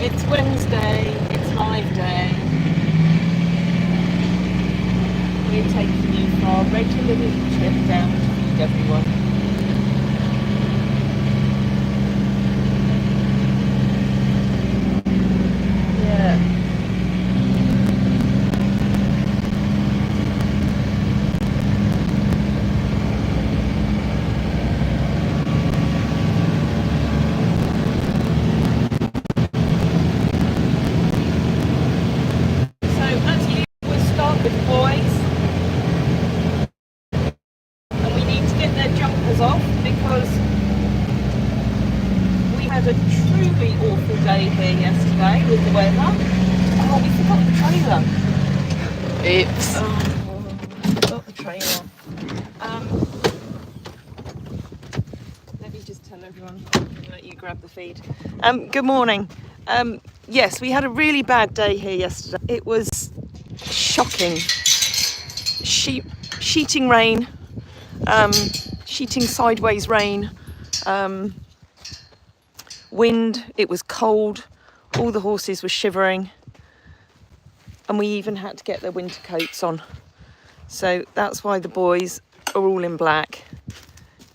It's Wednesday, it's live day. We're taking you for our regular little trip down to feed everyone. Yeah. So as usual, we'll start with boys. And we need to get their jumpers off because we had a truly awful day here yesterday with the weather. Oh, we forgot the trailer. Oops. Oh, got the trailer. Let me just tell everyone, let you grab the feed. Good morning. Yes, we had a really bad day here yesterday. It was shocking. Sheeting rain, sheeting sideways rain, wind, it was cold, all the horses were shivering, and we even had to get their winter coats on. So that's why the boys are all in black.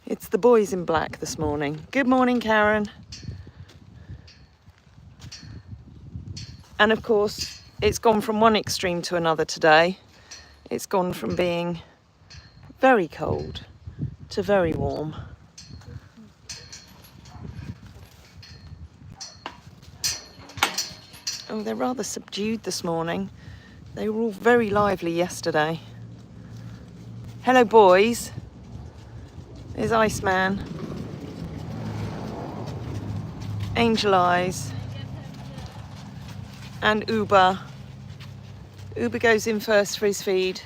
It's the boys in black this morning. Good morning, Karen. And of course, it's gone from one extreme to another today. It's gone from being very cold to very warm. Oh, they're rather subdued this morning. They were all very lively yesterday. Hello, boys. There's Iceman. Angel Eyes. And Uber. Uber goes in first for his feed.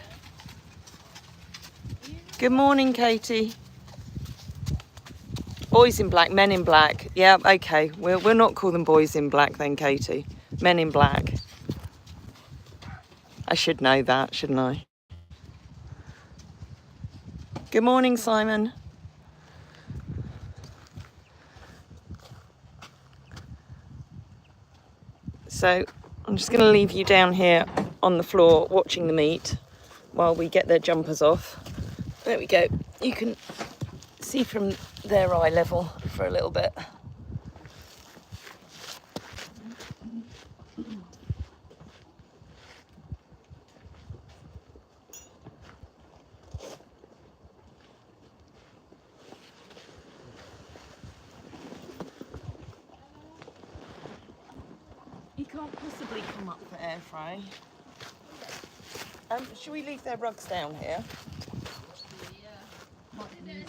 Good morning, Katie. Boys in black, men in black. Yeah, okay. We'll not call them boys in black then, Katie. Men in black. I should know that, shouldn't I? Good morning, Simon. So I'm just going to leave you down here on the floor watching the meet while we get their jumpers off. There we go. You can see from their eye level for a little bit. You can't possibly come up for air fry. Should we leave their rugs down here? Yeah. Might be easier.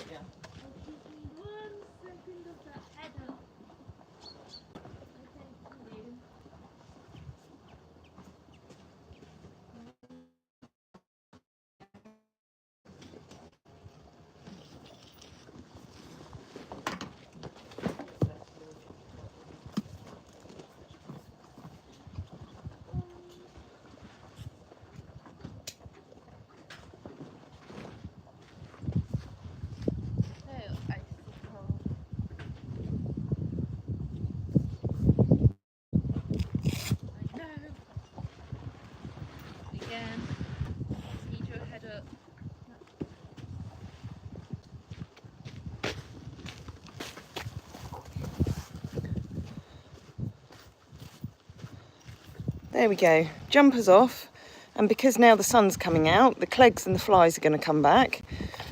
There we go, jumpers off, and because now the sun's coming out, the clegs and the flies are going to come back,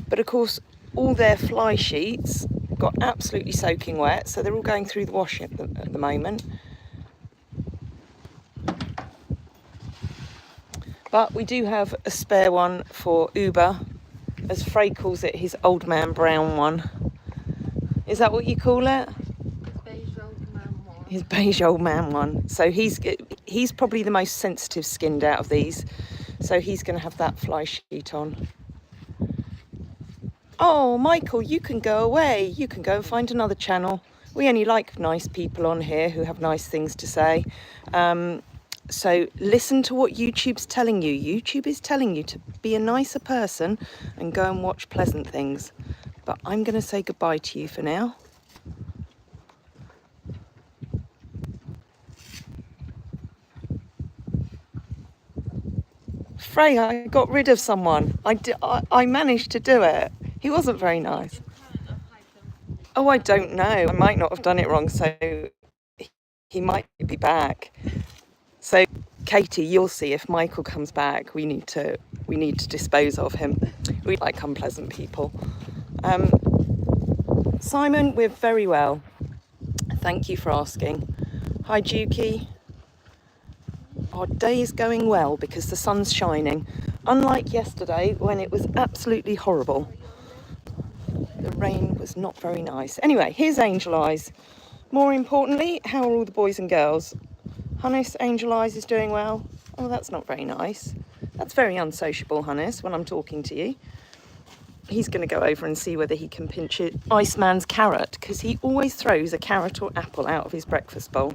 but of course all their fly sheets got absolutely soaking wet, so they're all going through the wash at the moment. But we do have a spare one for Uber, as Frey calls it, his old man brown one. Is that what you call it? His beige old man one. So he's probably the most sensitive skinned out of these. So he's going to have that fly sheet on. Oh, Michael, you can go away. You can go and find another channel. We only like nice people on here who have nice things to say. So listen to what YouTube's telling you. YouTube is telling you to be a nicer person and go and watch pleasant things. But I'm going to say goodbye to you for now. Frey, I got rid of someone. I managed to do it. He wasn't very nice. Oh, I don't know. I might not have done it wrong, so he might be back. So, Katie, you'll see if Michael comes back. We need to dispose of him. We like unpleasant people. Simon, we're very well. Thank you for asking. Hi, Juki. Our day is going well because the sun's shining. Unlike yesterday when it was absolutely horrible. The rain was not very nice. Anyway, here's Angel Eyes. More importantly, how are all the boys and girls? Hannes, Angel Eyes is doing well. Oh, that's not very nice. That's very unsociable, Hannes, when I'm talking to you. He's going to go over and see whether he can pinch Iceman's carrot, because he always throws a carrot or apple out of his breakfast bowl.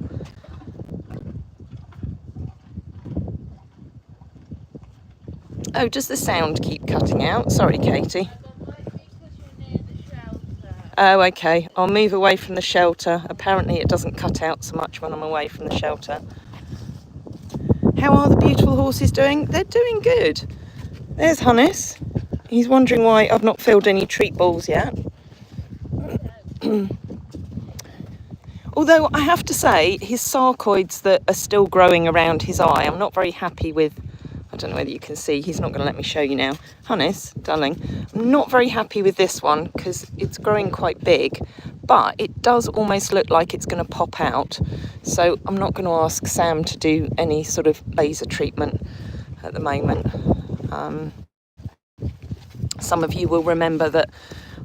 Oh, does the sound keep cutting out? Sorry, Katie. Oh, okay. I'll move away from the shelter. Apparently it doesn't cut out so much when I'm away from the shelter. How are the beautiful horses doing? They're doing good. There's Hannes. He's wondering why I've not filled any treat balls yet. Although I have to say, his sarcoids that are still growing around his eye, I'm not very happy with. I don't know whether you can see, he's not going to let me show you now. Hannes, darling, I'm not very happy with this one because it's growing quite big, but it does almost look like it's going to pop out. So I'm not going to ask Sam to do any sort of laser treatment at the moment. Some of you will remember that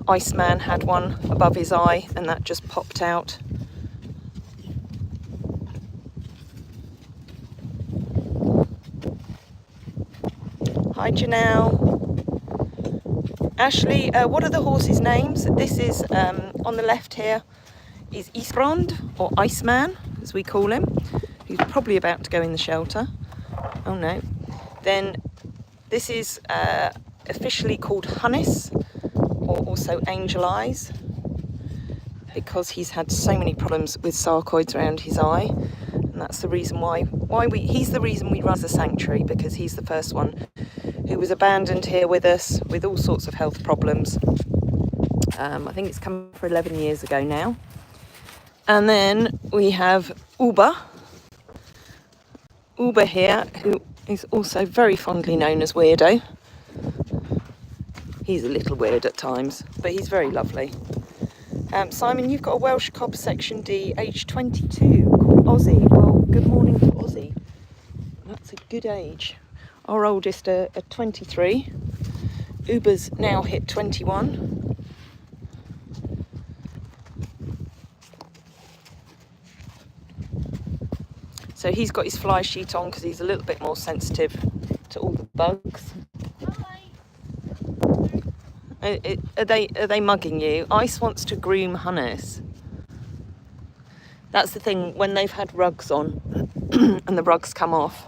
Iceman had one above his eye and that just popped out. Hi Janelle. Ashley, what are the horses' names? This is, on the left here, is Isbrand, or Iceman, as we call him, who's probably about to go in the shelter. Oh no. Then this is officially called Hannes, or also Angel Eyes, because he's had so many problems with sarcoids around his eye. And that's the reason he's the reason we run the sanctuary, because he's the first one who was abandoned here with us with all sorts of health problems. I think it's come for 11 years ago now. And then we have Uber here, who is also very fondly known as Weirdo. He's a little weird at times, but he's very lovely. Simon, you've got a Welsh Cob Section D, age 22, called Aussie. Well, good morning to Aussie. That's a good age. Our oldest are 23. Uber's now hit 21. So he's got his fly sheet on because he's a little bit more sensitive to all the bugs. Are they mugging you? Ice wants to groom Hannes. That's the thing, when they've had rugs on and the rugs come off,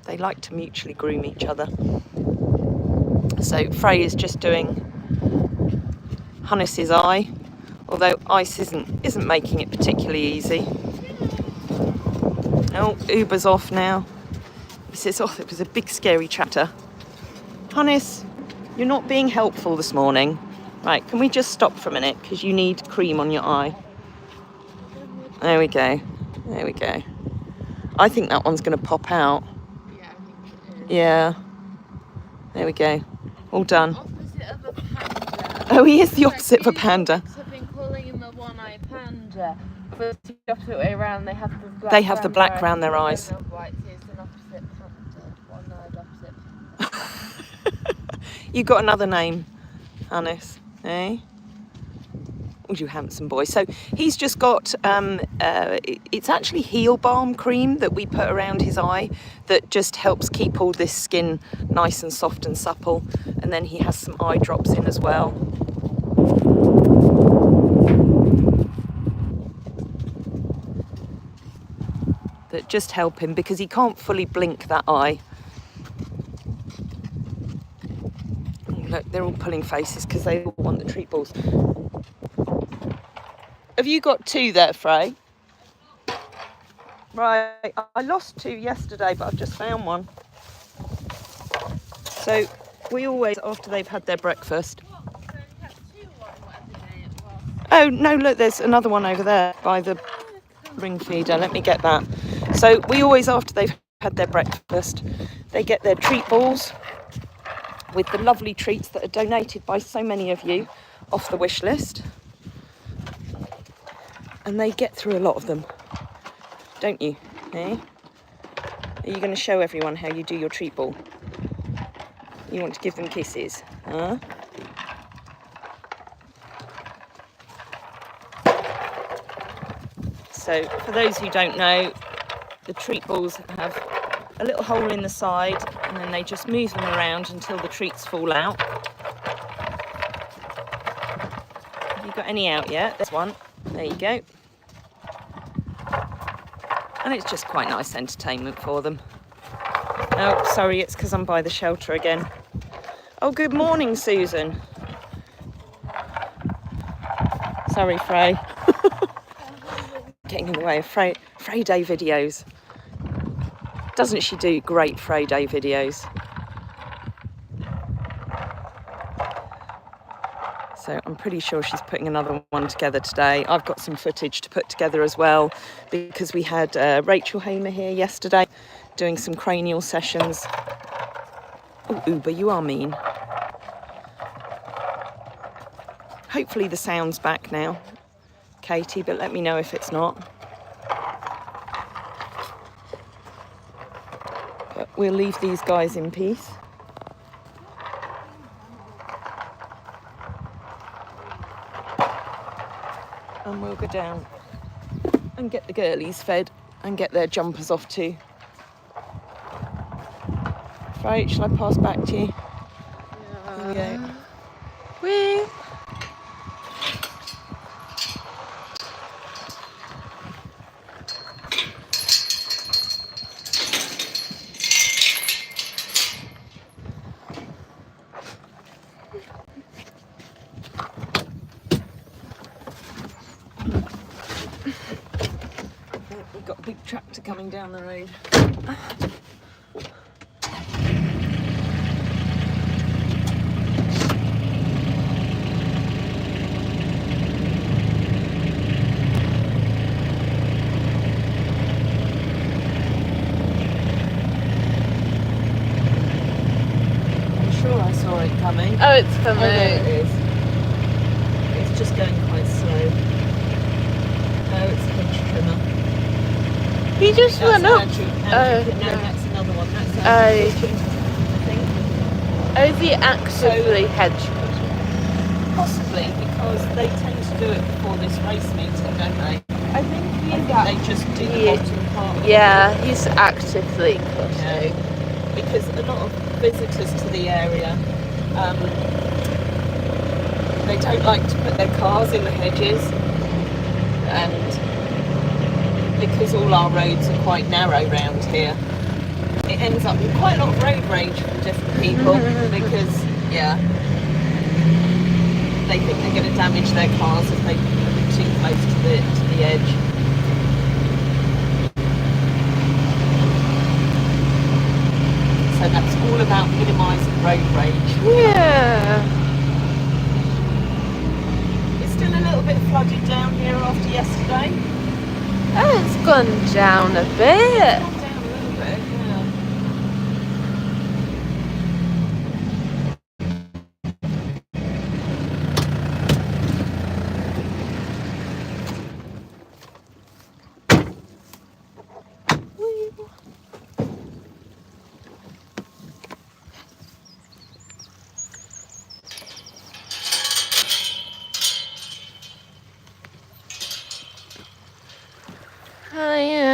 they like to mutually groom each other. So Frey is just doing Hannes's eye, although Ice isn't making it particularly easy. Oh, Uber's off now. He says, oh, it was a big scary chatter. Hannes, you're not being helpful this morning. Right, can we just stop for a minute because you need cream on your eye. There we go. There we go. I think that one's going to pop out. Yeah. There we go. All done. Opposite of a panda. Oh, he is the opposite of a panda. I've been calling him a one-eyed panda. But the opposite way around, they have the black round their eyes. White is an opposite panda. One-eyed opposite. You got another name, Hannes, eh? Oh, you handsome boy. So he's just got, it's actually heel balm cream that we put around his eye that just helps keep all this skin nice and soft and supple. And then he has some eye drops in as well. That just help him because he can't fully blink that eye. Look, they're all pulling faces because they all want the treat balls. Have you got two there, Frey? Right, I lost two yesterday, but I've just found one. So we always, after they've had their breakfast. Oh no, look, there's another one over there by the ring feeder. Let me get that. So we always, after they've had their breakfast, they get their treat balls with the lovely treats that are donated by so many of you off the wish list. And they get through a lot of them, don't you? Eh? Are you going to show everyone how you do your treat ball? You want to give them kisses, huh? So for those who don't know, the treat balls have a little hole in the side, and then they just move them around until the treats fall out. Have you got any out yet? There's one. There you go. And it's just quite nice entertainment for them. Oh, sorry, it's because I'm by the shelter again. Oh, good morning, Susan. Sorry, Frey. Getting in the way of Frey Day videos. Doesn't she do great Frey Day videos? So I'm pretty sure she's putting another one together today. I've got some footage to put together as well, because we had Rachel Hamer here yesterday doing some cranial sessions. Oh, Uber, you are mean. Hopefully the sound's back now, Katie, but let me know if it's not. But we'll leave these guys in peace. And we'll go down and get the girlies fed and get their jumpers off too. Right, shall I pass back to you? Here we go. Wee. We've got a big tractor coming down the road. I'm sure I saw it coming. Oh, it's coming. Oh, there it is. It's just going quite slow. Oh, it's a hedge trimmer. He just That's went up. Andrew. No, that's another one. That's Oh. Andrew Fishing, I think. Oh, is he actively hedge? Possibly, because they tend to do it before this race meeting, don't they? I think They just do the bottom part. Yeah, he's actively cutting. Yeah. Because a lot of visitors to the area, they don't like to put their cars in the hedges, and because all our roads are quite narrow round here, it ends up with quite a lot of road rage from different people because, yeah, they think they're going to damage their cars if they put them too close to the edge. So that's all about minimising road rage. Yeah. It's still a little bit flooded down here after yesterday. Oh, it's gone down a bit. It's gone down a little bit, yeah.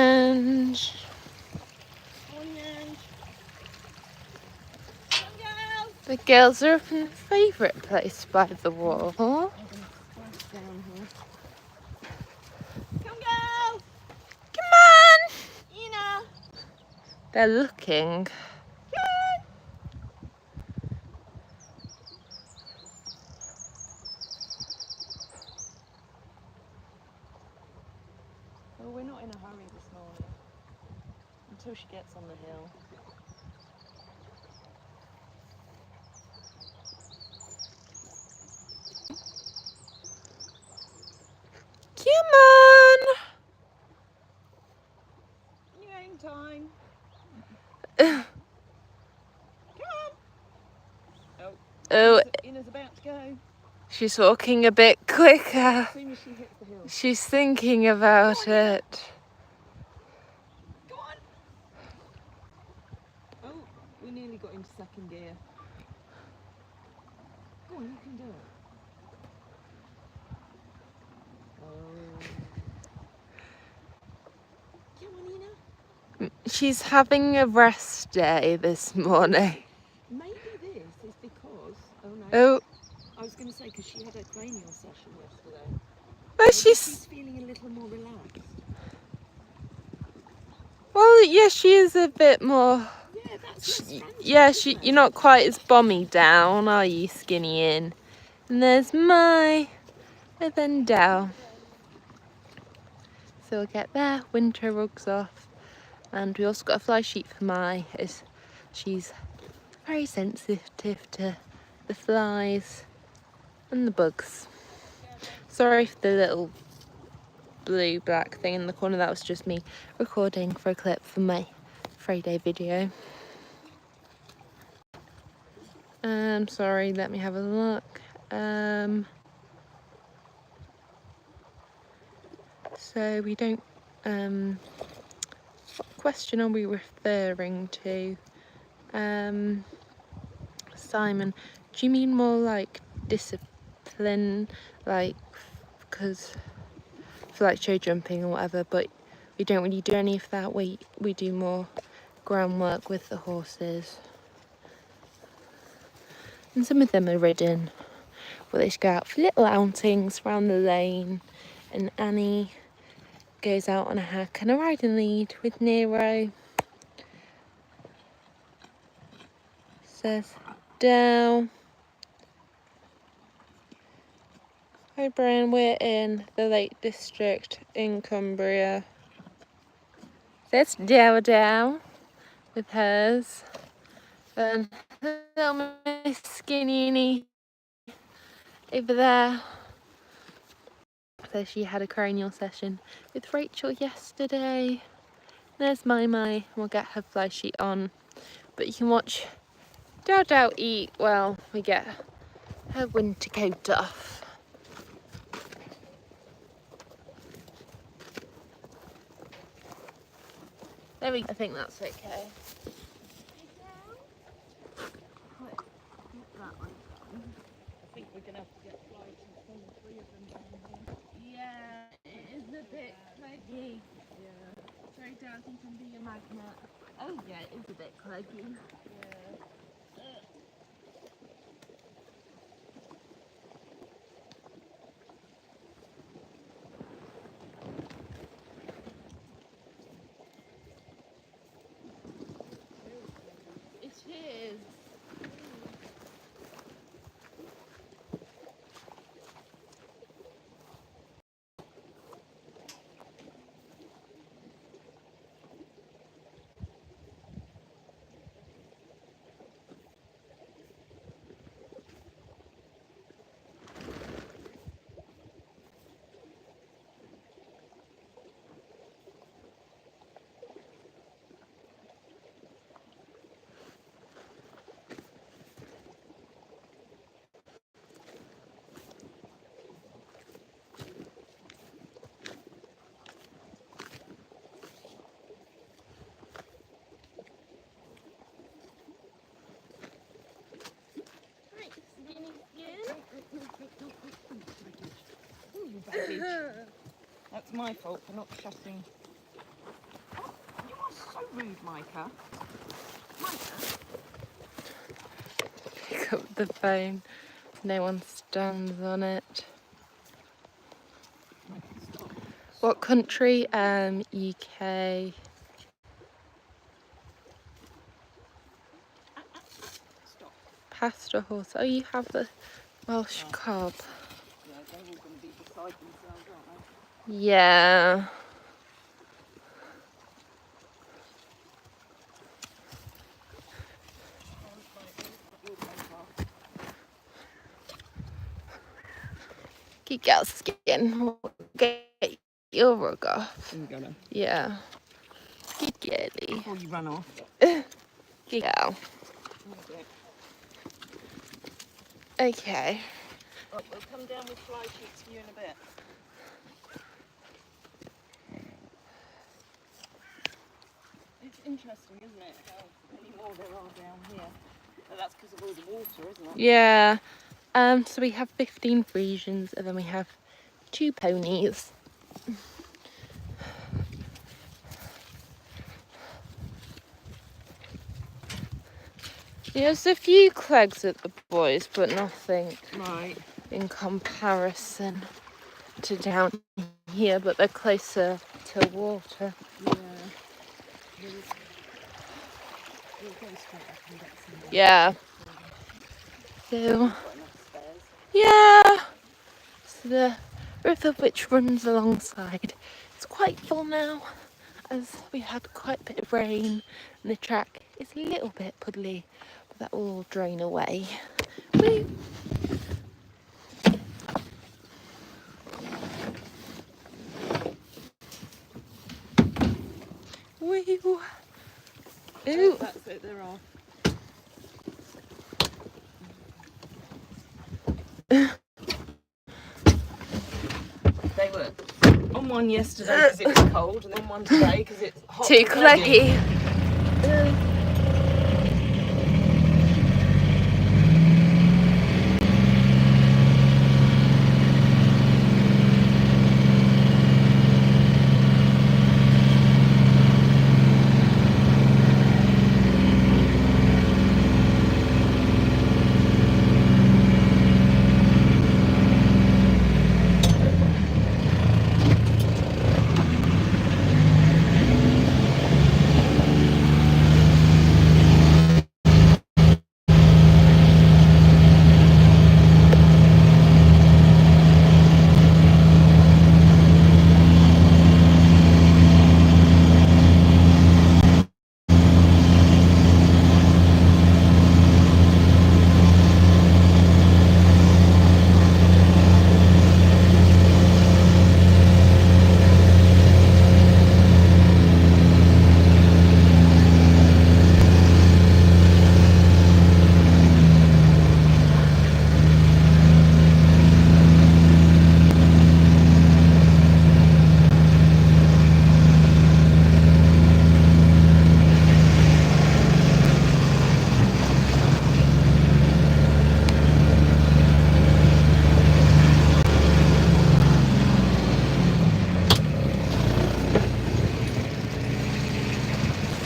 And the girls are up in their favourite place by the wall. Down here. Come girls! Come on! Ina! They're looking. Well, we're not in a hurry this morning until she gets on the hill. Walking time. Come on. Oh, Ina's about to go. she's walking a bit quicker. As soon as she hits the hill. She's thinking about it. Go on. Oh, we nearly got into second gear. Go on, you can do it. Oh. Come on, Ina. She's having a rest day this morning. Maybe this is because... Oh, no. Oh, I was going to say, because she had a cranial session yesterday. well, Maybe she's... she's feeling a little more relaxed. Well, yeah, she is a bit more... Yeah, that's Yeah, you're not quite as bommy down, are you, Skinny in? And there's Mai, and then down. So we'll get their winter rugs off. And we also got a fly sheet for Mai, as she's very sensitive to the flies and the bugs. Sorry for the little blue black thing in the corner, that was just me recording for a clip for my Friday video. Sorry, let me have a look. So we don't, what question are we referring to? Simon, do you mean more like discipline, like, because for like show jumping or whatever, but we don't really do any of that. We do more groundwork with the horses. And some of them are ridden, but they just go out for little outings around the lane, and Annie goes out on a hack and a riding lead with Nero. Says down. Hi Brian, we're in the Lake District in Cumbria. There's Dow Dow with hers. And little Miss Skinny over there. So she had a cranial session with Rachel yesterday. There's Mai. We'll get her fly sheet on. But you can watch Dow Dow eat while we get her winter coat off. There we go. I think that's okay. I think we're going to have to get flights and 3 of them down here. Yeah, it is a bit claggy. Yeah. Sorry, Dad, I think I'm being a magnet. Oh yeah, it is a bit claggy. Yeah. It is. That's my fault for not shutting. Oh, you are so rude, Micah. Micah. Pick up the phone. No one stands on it. What country? UK. Stop. Pastor horse. Oh, you have the Welsh cob. Yeah, they're all going to be beside themselves, aren't they? Yeah. Geek out skin. Get your rug off. You got it. Yeah. Good girly. Before you run off. Good girl. Okay. Right, we'll come down with fly sheets for you in a bit. It's interesting, isn't it, how many more there are down here. But that's because of all the water, isn't it? Yeah. So we have 15 Friesians and then we have 2 ponies. There's a few clegs at the boys, but nothing Right. in comparison to down here, but they're closer to water. Yeah. We'll go straight up and get some more. Yeah. So, We've got enough spares. yeah. So the river which runs alongside is quite full now, as we had quite a bit of rain and the track is a little bit puddly, but that will all drain away. Woo. Woo. Ooh. That's it, they're off. They were on one yesterday because it was cold, and on one today because it's hot. Too cleggy.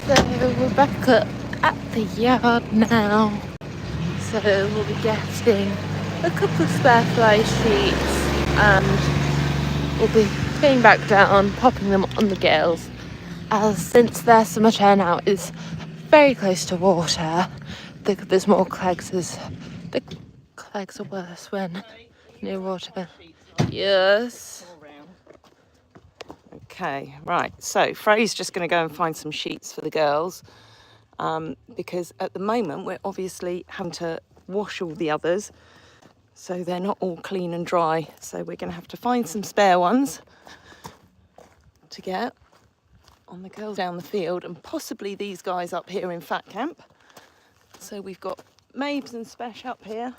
So we're back up at the yard now. So we'll be getting a couple of spare fly sheets and we'll be going back down, popping them on the gills. As since their summer turnout is very close to water, there's more clegs. The clegs are worse when near water. Yes. Okay, right. So Frey's just going to go and find some sheets for the girls, because at the moment we're obviously having to wash all the others, so they're not all clean and dry. So we're going to have to find some spare ones to get on the girls down the field, and possibly these guys up here in Fat Camp. So we've got Mabes and Spesh up here.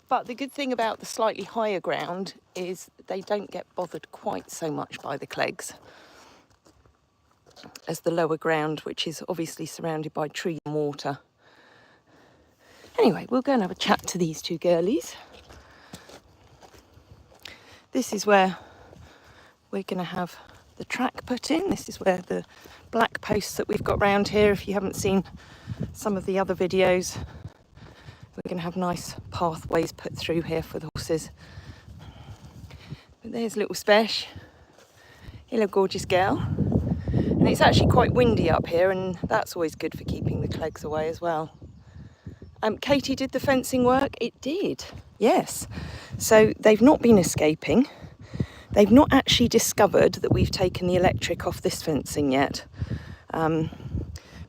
But the good thing about the slightly higher ground is they don't get bothered quite so much by the clegs as the lower ground, which is obviously surrounded by tree and water. Anyway, we'll go and have a chat to these two girlies. This is where we're going to have the track put in. This is where the black posts that we've got round here, if you haven't seen some of the other videos, we're going to have nice pathways put through here for the horses. But there's little Spesh, hello gorgeous girl. And it's actually quite windy up here, and that's always good for keeping the clegs away as well. Katie, did the fencing work? It did, yes. So they've not been escaping. They've not actually discovered that we've taken the electric off this fencing yet,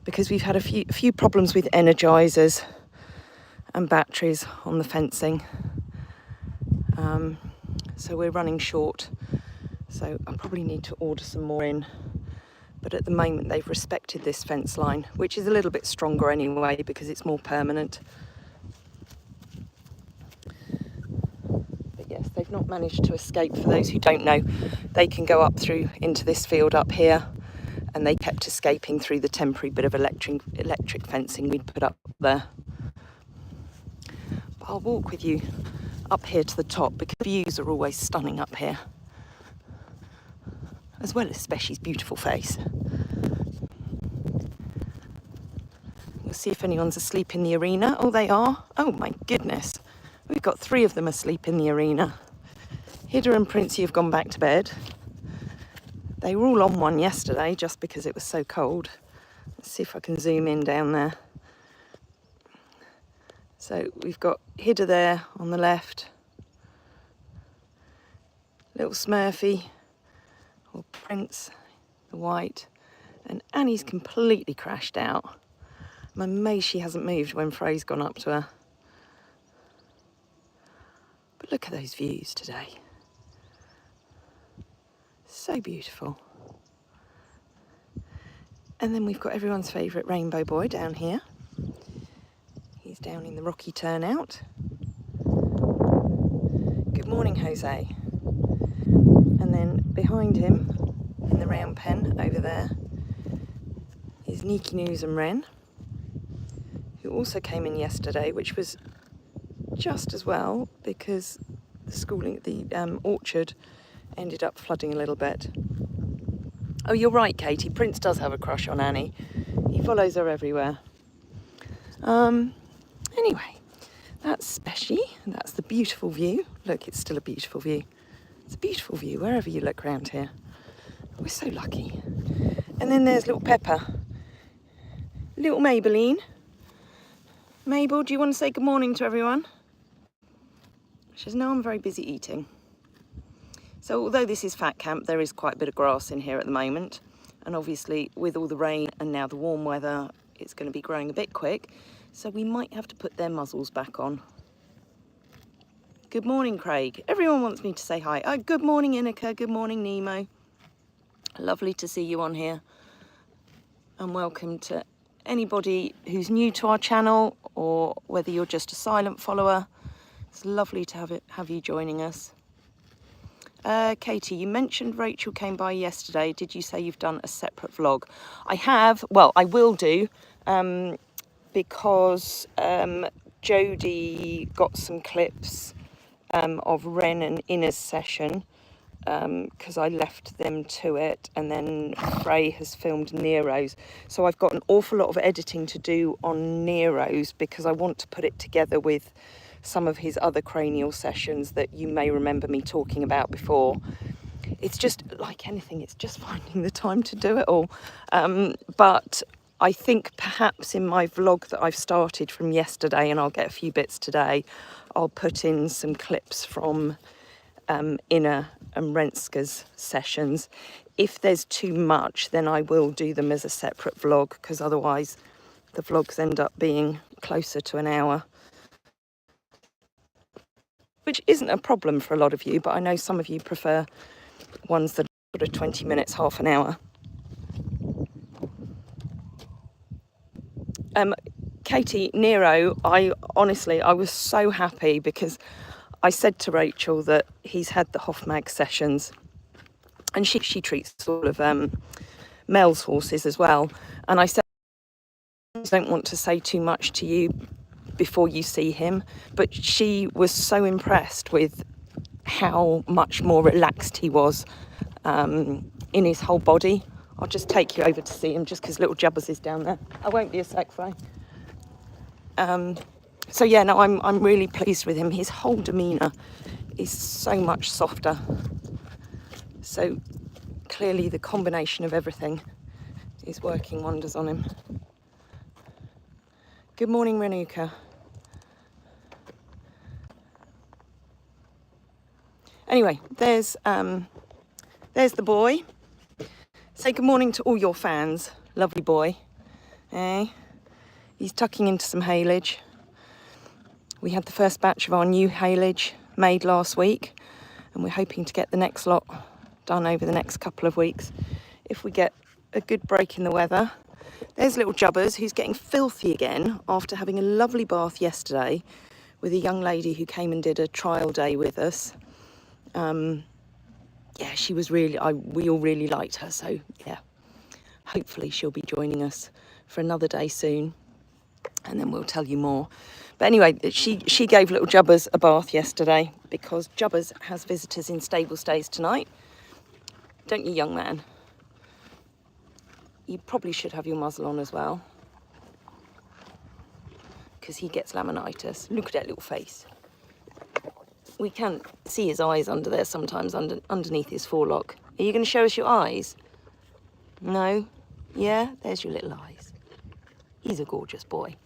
because we've had a few problems with energizers and batteries on the fencing, so we're running short. So I probably need to order some more in. But at the moment they've respected this fence line, which is a little bit stronger anyway because it's more permanent. But yes, they've not managed to escape. For those who don't know, they can go up through into this field up here, and they kept escaping through the temporary bit of electric fencing we'd put up there. But I'll walk with you up here to the top because views are always stunning up here, as well as Speshie's beautiful face. We'll see if anyone's asleep in the arena. Oh, they are. Oh my goodness. We've got 3 of them asleep in the arena. Hidda and Princey have gone back to bed. They were all on one yesterday just because it was so cold. Let's see if I can zoom in down there. So we've got Hidda there on the left. Little Smurfy, or Prince, the white. And Annie's completely crashed out. I'm amazed she hasn't moved when Frey's gone up to her. But look at those views today. So beautiful. And then we've got everyone's favourite rainbow boy down here. He's down in the rocky turnout. Good morning, Jose. And then behind him, in the round pen over there, is Niki News and Wren, who also came in yesterday, which was just as well because the orchard ended up flooding a little bit. Oh, you're right, Katie. Prince does have a crush on Annie. He follows her everywhere. Anyway, that's Speshie. That's the beautiful view. Look, it's still a beautiful view. It's a beautiful view wherever you look around here. We're so lucky. And then there's little Pepper. Little Maybelline. Mabel, do you want to say good morning to everyone? She says, no, I'm very busy eating. So although this is fat camp, there is quite a bit of grass in here at the moment. And obviously with all the rain and now the warm weather, it's going to be growing a bit quick. So we might have to put their muzzles back on. Good morning, Craig. Everyone wants me to say hi. Oh, good morning, Inika. Good morning, Nemo. Lovely to see you on here. And welcome to anybody who's new to our channel or whether you're just a silent follower. It's lovely to have you joining us. Katie, you mentioned Rachel came by yesterday. Did you say you've done a separate vlog? I have. Well, I will do because Jodie got some clips of Ren and Ina's session because I left them to it, and then Frey has filmed Nero's. So I've got an awful lot of editing to do on Nero's because I want to put it together with some of his other cranial sessions that you may remember me talking about before. It's just like anything, it's just finding the time to do it all. But I think perhaps in my vlog that I've started from yesterday, and I'll get a few bits today, I'll put in some clips from Ina and Renska's sessions. If there's too much, then I will do them as a separate vlog, because otherwise the vlogs end up being closer to an hour. Which isn't a problem for a lot of you, but I know some of you prefer ones that are sort of 20 minutes, half an hour. Katie, Nero, I was so happy because I said to Rachel that he's had the Hofmag sessions, and she treats all of Mel's horses as well. And I said, I don't want to say too much to you before you see him, but she was so impressed with how much more relaxed he was in his whole body. I'll just take you over to see him just because little Jubbers is down there. I won't be a sec, Frey. So yeah, no, I'm really pleased with him. His whole demeanour is so much softer. So clearly the combination of everything is working wonders on him. Good morning, Renuka. Anyway, there's the boy. Say good morning to all your fans. Lovely boy. Eh? He's tucking into some haylage. We had the first batch of our new haylage made last week, and we're hoping to get the next lot done over the next couple of weeks if we get a good break in the weather. There's little Jubbers, who's getting filthy again after having a lovely bath yesterday with a young lady who came and did a trial day with us. Yeah, she was really, we all really liked her, so yeah, hopefully she'll be joining us for another day soon, and then we'll tell you more. But anyway, she gave little Jubbers a bath yesterday because Jubbers has visitors in stable stays tonight. Don't you, young man? You probably should have your muzzle on as well, because he gets laminitis. Look at that little face. We can't see his eyes under there sometimes, underneath his forelock. Are you going to show us your eyes? No? Yeah? There's your little eyes. He's a gorgeous boy.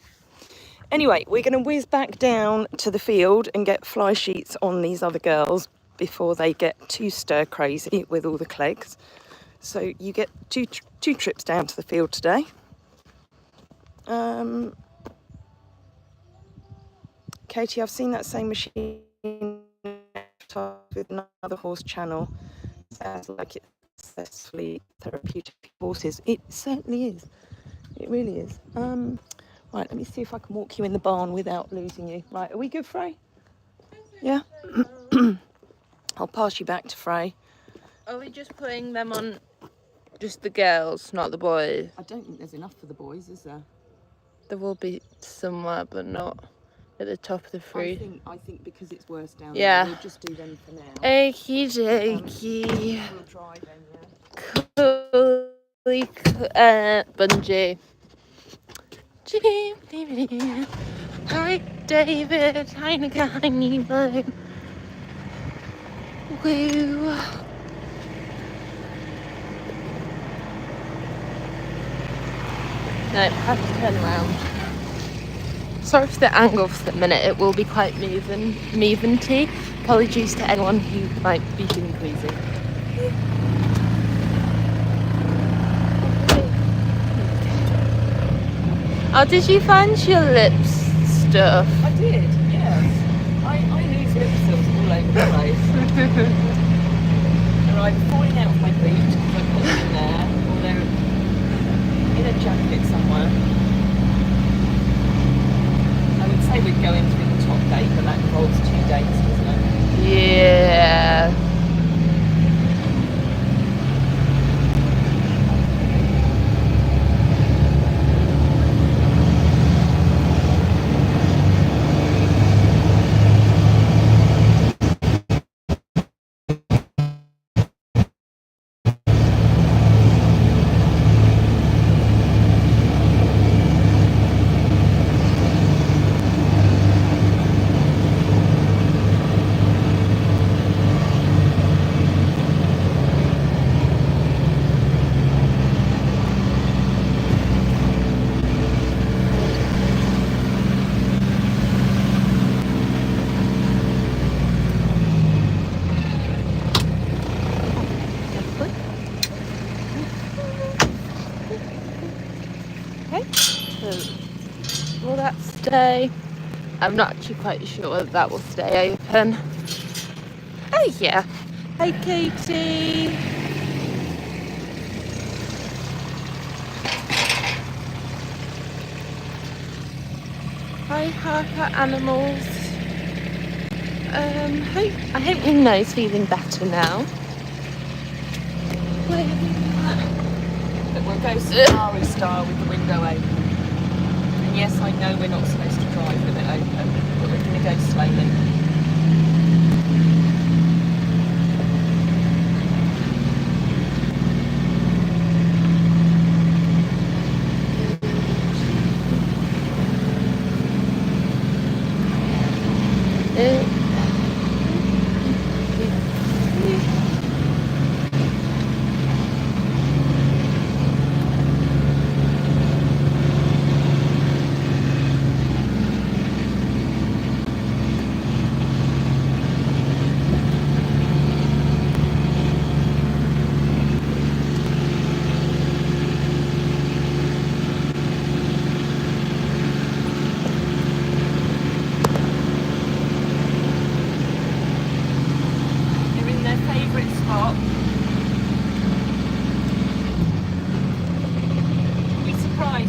Anyway, we're going to whiz back down to the field and get fly sheets on these other girls before they get too stir crazy with all the clegs. So you get two trips down to the field today. Katie, I've seen that same machine with another horse channel. Sounds like it's successfully therapeutic horses. It certainly is. It really is. Right, let me see if I can walk you in the barn without losing you. Right, are we good, Frey? Yeah? I'll pass you back to Frey. Are we just putting them on just the girls, not the boys? I don't think there's enough for the boys, is there? There will be somewhere, but not at the top of the tree. I think because it's worse down Yeah. there, we'll just do them for now. Okie dokie. We'll try them, Cool. Bungee. Hi, David. Hi, Nemo. Woo. No, I have to turn around. Sorry for the angle for the minute. It will be quite movementy. Apologies to anyone who might be feeling queasy. Oh, did you find your lips stuff? I did, yes. I lose lip sills all over the place. They're either falling out of my boot because I put them in there, or they're in a jacket somewhere. I would say we'd go into the top date, but that involves 2 dates, doesn't it? Yeah. Will that stay? I'm not actually quite sure whether that will stay open. Oh yeah. Hi Katie. Hi Harper animals. I hope your nose feeling better now. But we'll go safari style with the window open. And yes, I know we're not supposed to drive with it open, but we're going to go slowly.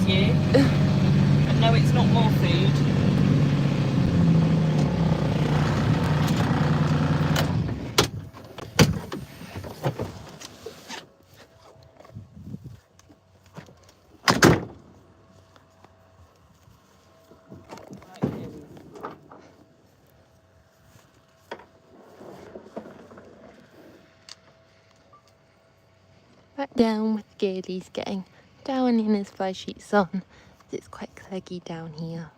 you. And no, it's not more food. Back down with Gailey's getting down in his fly sheets on. It's quite cleggy down here.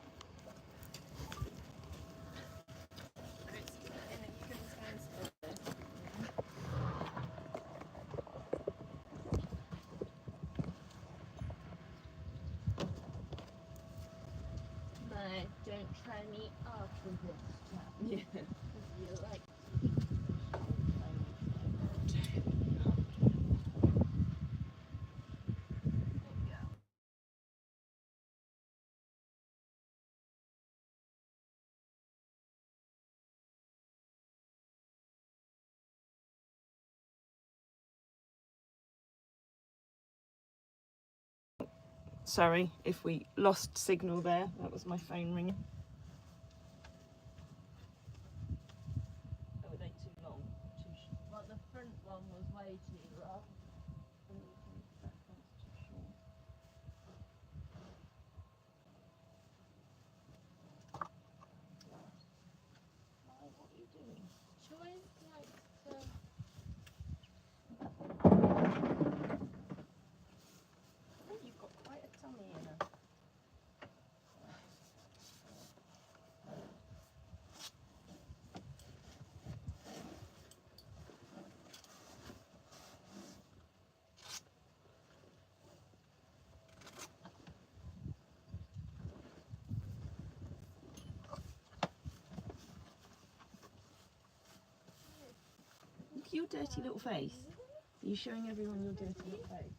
No, don't try me after this. Yeah. You like Sorry if we lost signal there. That was my phone ringing. Oh, are they too long? Too short? well, the front one was way too long. That one's too short. What are you doing? She always likes to. Oh, you've got quite a tummy in her. Look at your dirty little face. Are you showing everyone your dirty little face?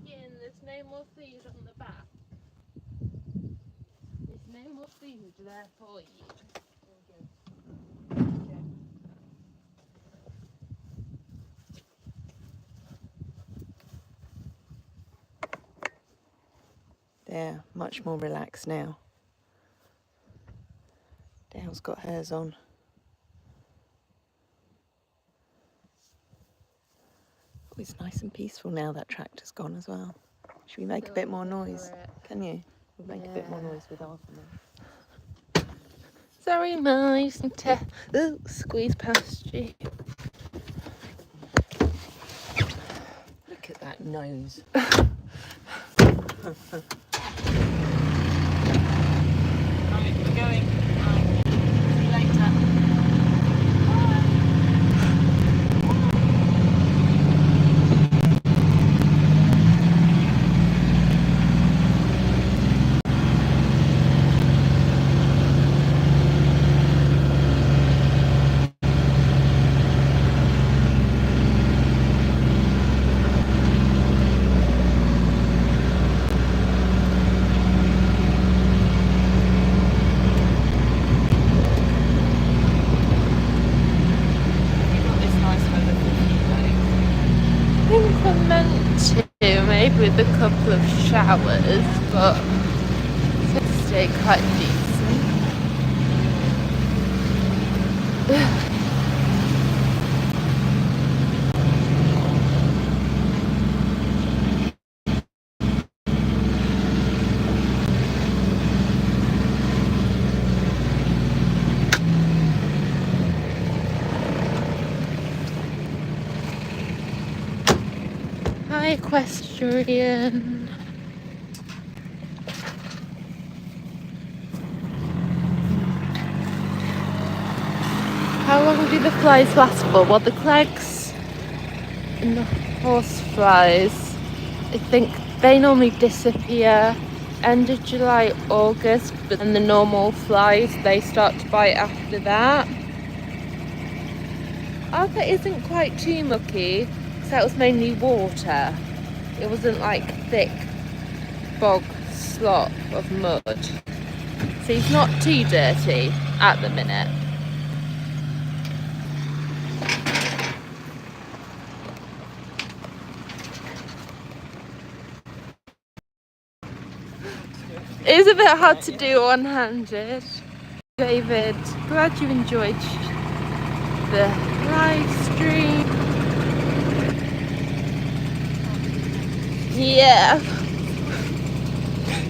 Yeah, and there's no more food on the back. There's no more food there for you. They're much more relaxed now. Dale's got hers on. Oh, it's nice and peaceful now that tractor's gone as well. Should we make a bit more noise? Can you? We'll make a bit more noise with our them. Sorry, Ma, I just need to squeeze past you. Look at that nose. Right, we're going. Right. See you later. Maybe with a couple of showers, but it's stay quite decent. Hi, equestrian. How long do the flies last for? Well, the clegs and the horse flies, I think they normally disappear end of July, August, but then the normal flies, they start to bite after that. Arthur isn't quite too mucky, because that was mainly water. It wasn't like thick bog slop of mud. So he's not too dirty at the minute. It is a bit hard to do one-handed. David, glad you enjoyed the live stream. Yeah.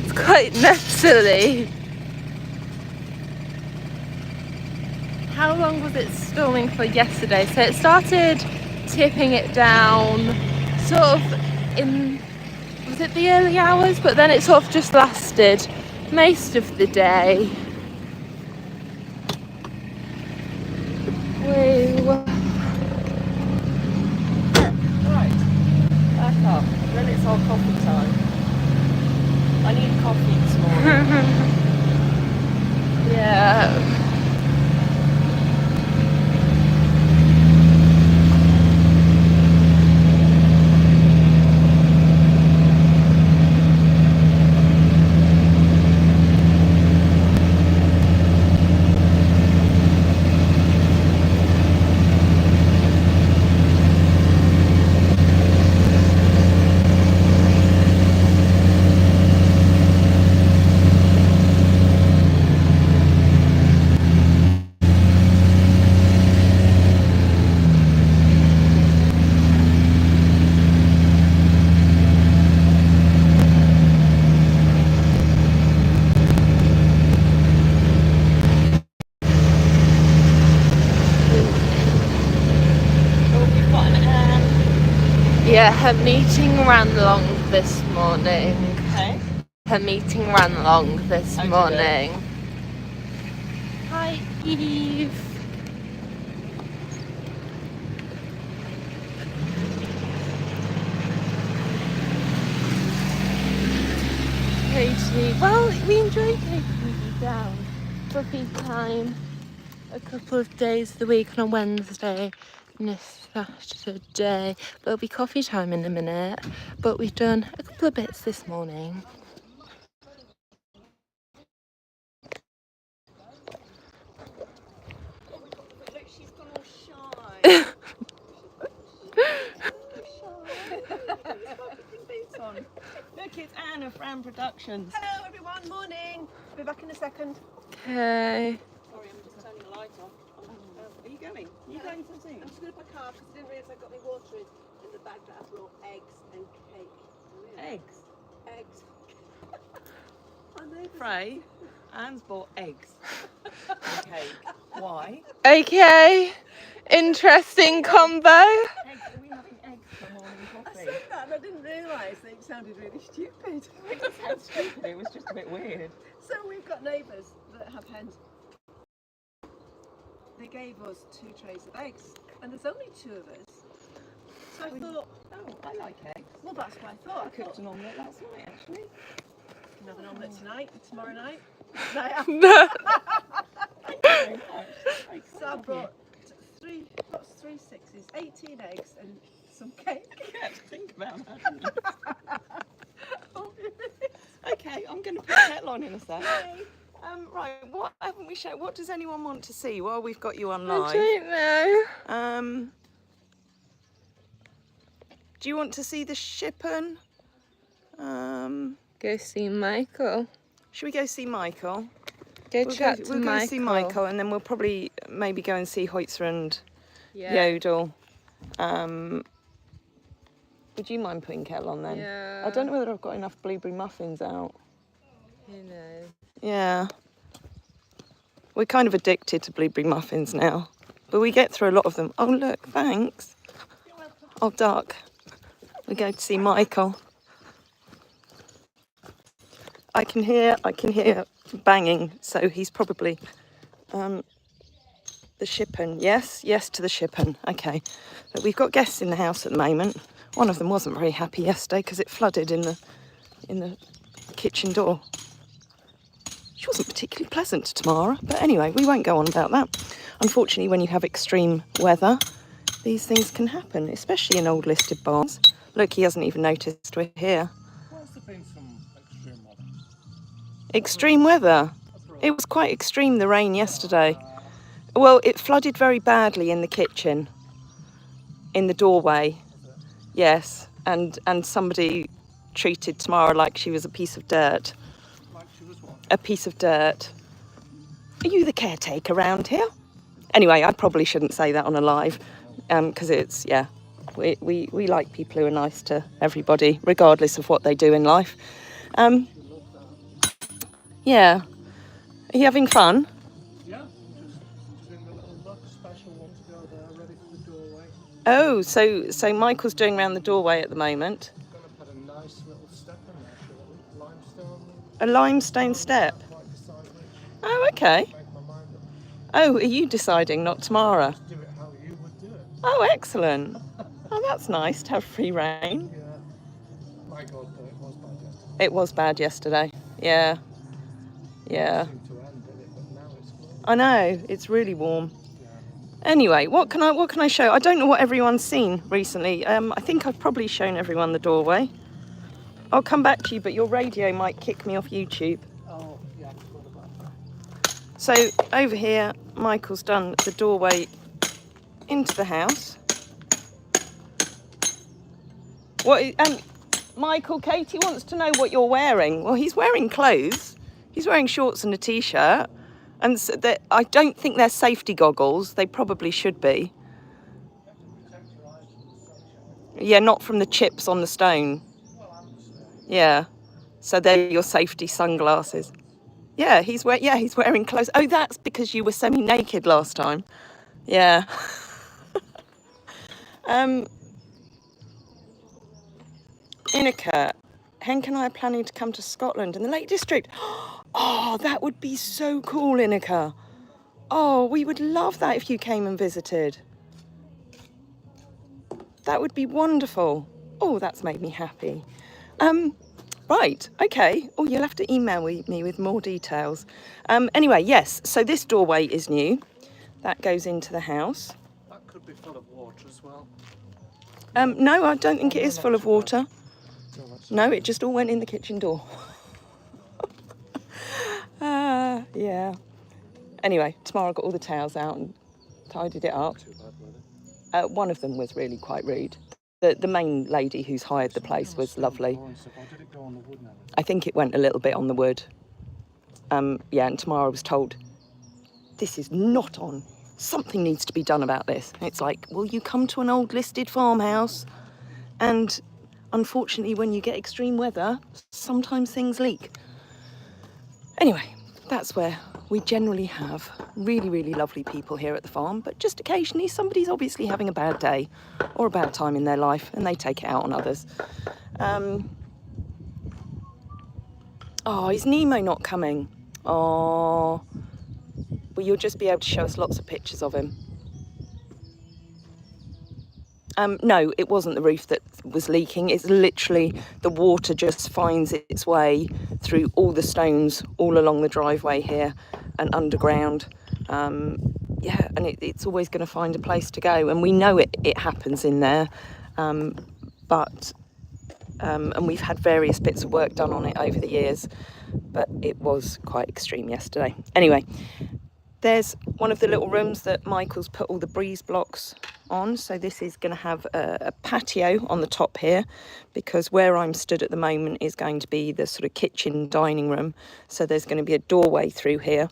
It's quite nestily. How long was it storming for yesterday? So it started tipping it down sort of in, was it the early hours? But then it sort of just lasted most of the day. Whoa. Right, back up. Then it's our coffee time. I need coffee this morning. Yeah. Yeah, her meeting ran long this morning. Okay. Her meeting ran long this morning. Hi, Eve. Katie. Well, we enjoyed taking you down puppy time a couple of days of the week on a Wednesday and a Saturday. There'll be coffee time in a minute, but we've done a couple of bits this morning. Look, she's gone all shy. Look, it's Anne of Fran Productions. Hello everyone, morning. Be back in a second. Okay. Sorry, I'm just turning the light off. Are you going? Are you going to Zoom? I'm just going to put my car because I didn't realise I got my water in the bag that I brought eggs and cake. Eggs. Eggs. I know this- Frey, Anne's bought eggs. Okay. Why? Okay. Interesting combo. Eggs. Are we having eggs for morning I coffee? said that and I didn't realise that it sounded really stupid. It didn't sound stupid. It was just a bit weird. So we've got neighbours that have hens. They gave us 2 trays of eggs and there's only 2 of us. So I thought, Oh, I like eggs. well that's what I thought. I cooked an omelette last night, actually. Can have an omelette tonight, tomorrow night. Night after. Thank you very much. Very So I kind of brought 3 sixes, 18 eggs and some cake. you. You have to think about that. Didn't you? Okay, I'm going to put the kettle on in a sec. Right, what haven't we shown? What does anyone want to see while we've got you on I live? don't know. Do you want to see the shippen? Go see Michael. Should we go see Michael? Go We'll chat go, to we'll Michael. go see Michael, and then we'll probably maybe go and see Hoitzer and Yeah. Yodel. Would you mind putting kettle on then? Yeah. I don't know whether I've got enough blueberry muffins out. Who knows? Yeah. We're kind of addicted to blueberry muffins now, but we get through a lot of them. Oh, look, thanks. Oh, duck. We go to see Michael. I can hear banging, so he's probably the shippen. Yes to the shippen. Okay, but we've got guests in the house at the moment. One of them wasn't very happy yesterday because it flooded in the kitchen door. She wasn't particularly pleasant to Tamara, but anyway, we won't go on about that. Unfortunately, when you have extreme weather, these things can happen, especially in old listed barns. Look, he hasn't even noticed we're here. Has there been some extreme weather? Extreme weather? It was quite extreme, the rain yesterday. Well, it flooded very badly in the kitchen, in the doorway. Yes, and somebody treated Tamara like she was a piece of dirt. Like she was what? A piece of dirt. Are you the caretaker around here? Anyway, I probably shouldn't say that on a live, because it's, yeah, we like people who are nice to everybody, regardless of what they do in life. Yeah. Are you having fun? Yeah, just doing the little look, special one to go there, ready for the doorway. Oh, so Michael's doing around the doorway at the moment. I'm going to put a nice little step in there, shall we? Limestone. A limestone step. Might decide which. Oh, okay. Make my mind up. Oh, are you deciding, not Tamara? Just do it how you would do it. Oh, excellent. Oh, that's nice to have free reign. Yeah. My God, though, it was bad yesterday. It was bad yesterday. Yeah. Yeah. It seemed to end, did it? But now it's good. I know, it's really warm. Yeah. Anyway, what can I show? I don't know what everyone's seen recently. I think I've probably shown everyone the doorway. I'll come back to you, but your radio might kick me off YouTube. Oh, yeah, I forgot about that. So over here, Michael's done the doorway into the house. Michael, Katie wants to know what you're wearing. Well, he's wearing clothes. He's wearing shorts and a t-shirt. And so I don't think they're safety goggles. They probably should be. Yeah, not from the chips on the stone. Yeah. So they're your safety sunglasses. Yeah, he's wearing clothes. Oh, that's because you were semi-naked last time. Yeah. Innica, Henk and I are planning to come to Scotland in the Lake District. Oh, that would be so cool, Innica. Oh, we would love that if you came and visited. That would be wonderful. Oh, that's made me happy. Right, okay. Oh, you'll have to email me with more details. Anyway, yes, so this doorway is new. That goes into the house. That could be full of water as well. No, I don't think it is full of water. No, it just all went in the kitchen door. Yeah. Anyway, Tamara got all the towels out and tidied it up. Too bad, were they? One of them was really quite rude. The main lady who's hired the place was lovely. Did it go on the wood now? I think it went a little bit on the wood. Yeah, and Tamara was told, this is not on. Something needs to be done about this. And it's like, well, you come to an old listed farmhouse, and unfortunately, when you get extreme weather, sometimes things leak. Anyway, that's where we generally have really, really lovely people here at the farm, but just occasionally somebody's obviously having a bad day or a bad time in their life, and they take it out on others. Oh, is Nemo not coming? Oh, well, you'll just be able to show us lots of pictures of him. No, it wasn't the roof that was leaking. It's literally the water just finds its way through all the stones all along the driveway here and underground. Yeah, and it's always going to find a place to go. And we know it happens in there. And we've had various bits of work done on it over the years. But it was quite extreme yesterday. Anyway, there's one of the little rooms that Michael's put all the breeze blocks on. So this is going to have a patio on the top here, because where I'm stood at the moment is going to be the sort of kitchen dining room. So there's going to be a doorway through here.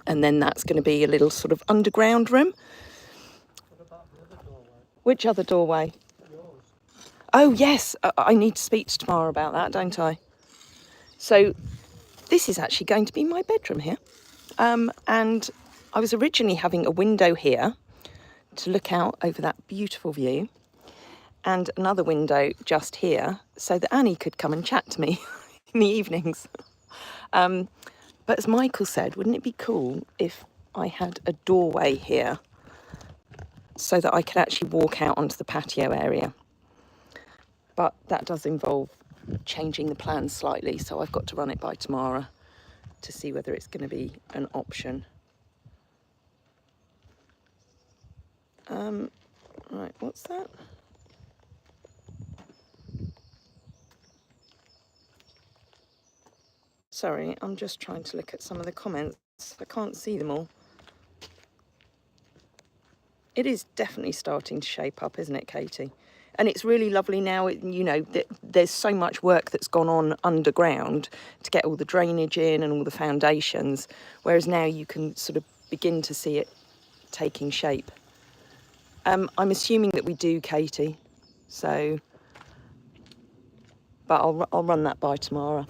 And then that's going to be a little sort of underground room. What about the other doorway? Which other doorway? Yours. Oh, yes. I need to speak to Tamara about that, don't I? So this is actually going to be my bedroom here. And I was originally having a window here to look out over that beautiful view. and another window just here so that Annie could come and chat to me in the evenings. But as Michael said, wouldn't it be cool if I had a doorway here so that I could actually walk out onto the patio area? But that does involve changing the plan slightly, so I've got to run it by Tamara to see whether it's going to be an option. Right, what's that? Sorry, I'm just trying to look at some of the comments. I can't see them all. It is definitely starting to shape up, isn't it, Katie? And it's really lovely now, you know, there's so much work that's gone on underground to get all the drainage in and all the foundations, whereas now you can sort of begin to see it taking shape. I'm assuming that we do, Katie, so, but I'll run that by tomorrow.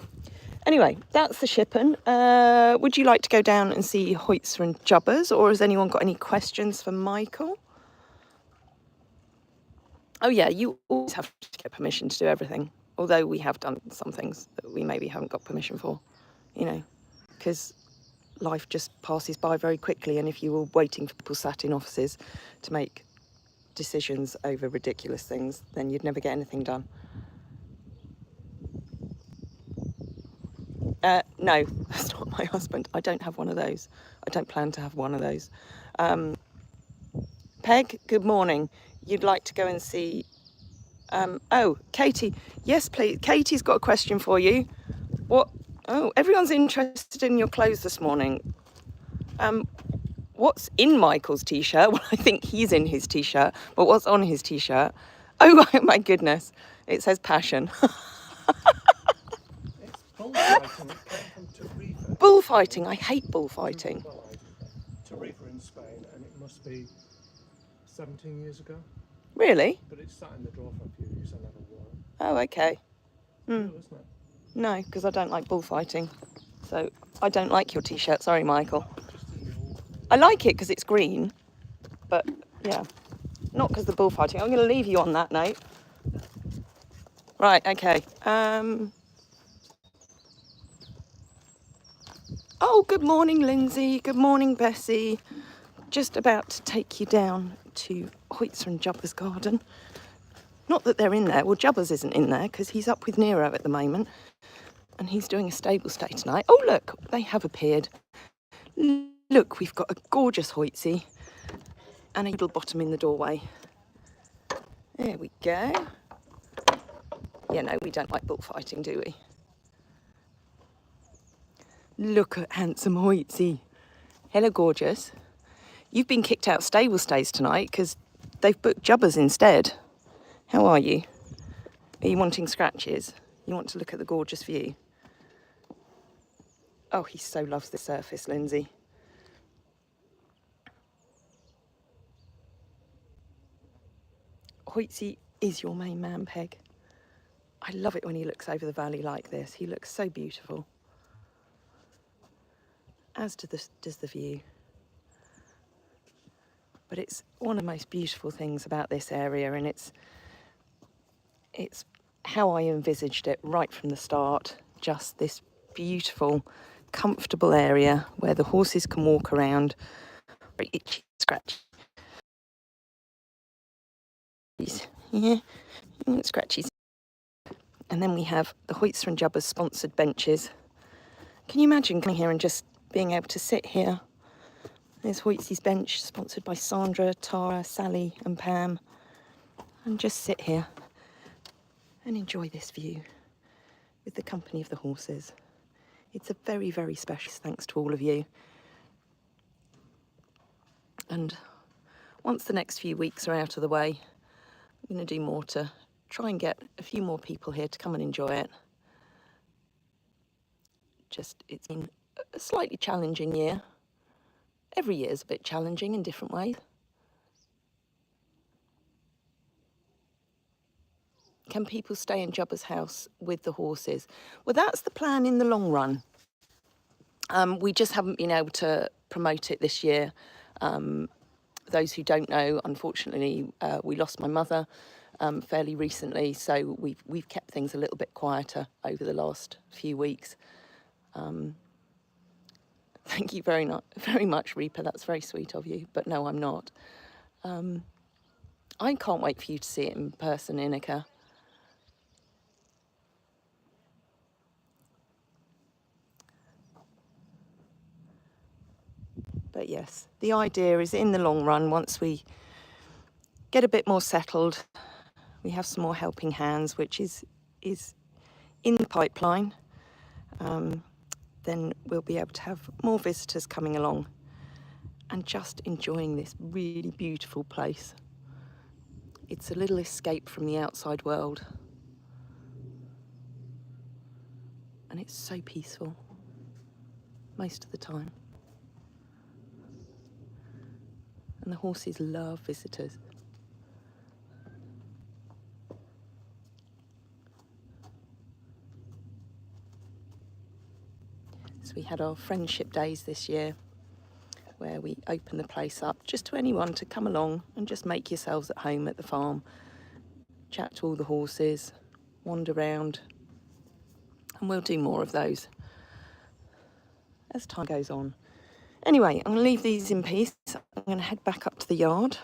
Anyway, that's the shippen. Would you like to go down and see Hoitzer and Jubbers, or has anyone got any questions for Michael? Oh yeah, you always have to get permission to do everything, although we have done some things that we maybe haven't got permission for, you know, because life just passes by very quickly, and if you were waiting for people sat in offices to make decisions over ridiculous things, then you'd never get anything done. No, that's not my husband. I don't have one of those. I don't plan to have one of those. Peg, good morning. You'd like to go and see... oh, Katie. Yes, please. Katie's got a question for you. What? Oh, everyone's interested in your clothes this morning. What's in Michael's T-shirt? Well, I think he's in his T-shirt, but what's on his T-shirt? Oh, my goodness. It says passion. It's bullfighting. It came from Tarifa. Bullfighting. I hate bullfighting. Tarifa in Spain, and it must be 17 years ago. Really? But it's sat in the drawer for a few years. I never wore it. Oh, okay. Cool, isn't it? No, because I don't like bullfighting. So I don't like your T-shirt. Sorry, Michael. Just in the old. I like it because it's green, but yeah, not because of the bullfighting. I'm going to leave you on that note. Right, okay. Oh, good morning, Lindsay. Good morning, Bessie. Just about to take you down to Hoitzer and Jubber's garden. Not that they're in there. Well, Jubbers isn't in there because he's up with Nero at the moment. And he's doing a stable stay tonight. Oh, look, they have appeared. Look, we've got a gorgeous Hoitzer and a little bottom in the doorway. There we go. Yeah, no, we don't like bullfighting, do we? Look at handsome Hoitzer. Hello, gorgeous. You've been kicked out of stable stays tonight because they've booked Jubbers instead. How are you? Are you wanting scratches? You want to look at the gorgeous view? Oh, he so loves the surface, Lindsay. Hoitzer is your main man, Peg. I love it when he looks over the valley like this. He looks so beautiful. As does the view. But it's one of the most beautiful things about this area, and it's how I envisaged it right from the start. Just this beautiful, comfortable area where the horses can walk around, very itchy, scratchy. Yeah, scratchies. And then we have the Hoitzer and Jubbers sponsored benches. Can you imagine coming here and just being able to sit here? There's Hoitzer's bench, sponsored by Sandra, Tara, Sally and Pam. And just sit here and enjoy this view with the company of the horses. It's a very, very special thanks to all of you. And once the next few weeks are out of the way, I'm going to do more to try and get a few more people here to come and enjoy it. It's been a slightly challenging year. Every year is a bit challenging in different ways. Can people stay in Jubber's house with the horses? Well, that's the plan in the long run. We just haven't been able to promote it this year. Those who don't know, unfortunately, we lost my mother fairly recently, so we've kept things a little bit quieter over the last few weeks. Thank you very much, Reaper. That's very sweet of you. But no, I'm not. I can't wait for you to see it in person, Inika. But yes, the idea is in the long run, once we get a bit more settled, we have some more helping hands, which is in the pipeline, then we'll be able to have more visitors coming along and just enjoying this really beautiful place. It's a little escape from the outside world. And it's so peaceful most of the time. And the horses love visitors. So we had our friendship days this year, where we opened the place up just to anyone to come along and just make yourselves at home at the farm, chat to all the horses, wander around, and we'll do more of those as time goes on. Anyway, I'm going to leave these in peace. I'm going to head back up to the yard.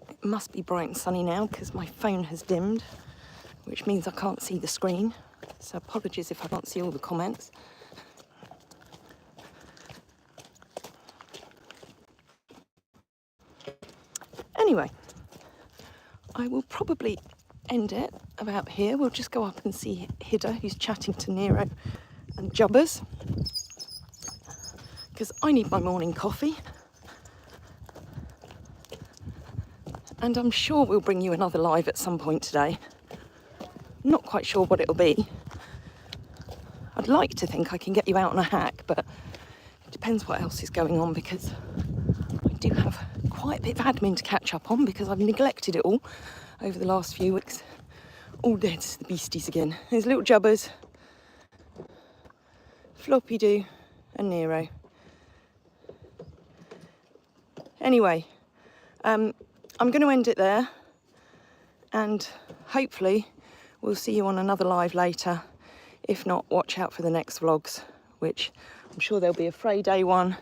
It must be bright and sunny now because my phone has dimmed, which means I can't see the screen. So apologies if I can't see all the comments. Anyway, I will probably end it about here. We'll just go up and see Hidda, who's chatting to Nero and Jubbers, because I need my morning coffee. And I'm sure we'll bring you another live at some point today. Not quite sure what it'll be. I'd like to think I can get you out on a hack, but it depends what else is going on, because I do have quite a bit of admin to catch up on because I've neglected it all over the last few weeks. All dead to the beasties again. There's little Jubbers, Floppy Doo and Nero. Anyway, I'm going to end it there, and hopefully we'll see you on another live later. If not, watch out for the next vlogs, which I'm sure there'll be a Friday one,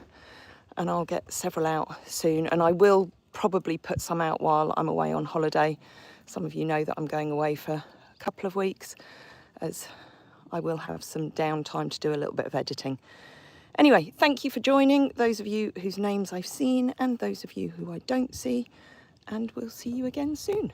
and I'll get several out soon. And I will probably put some out while I'm away on holiday. Some of you know that I'm going away for a couple of weeks, as I will have some downtime to do a little bit of editing. Anyway, thank you for joining, those of you whose names I've seen and those of you who I don't see, and we'll see you again soon.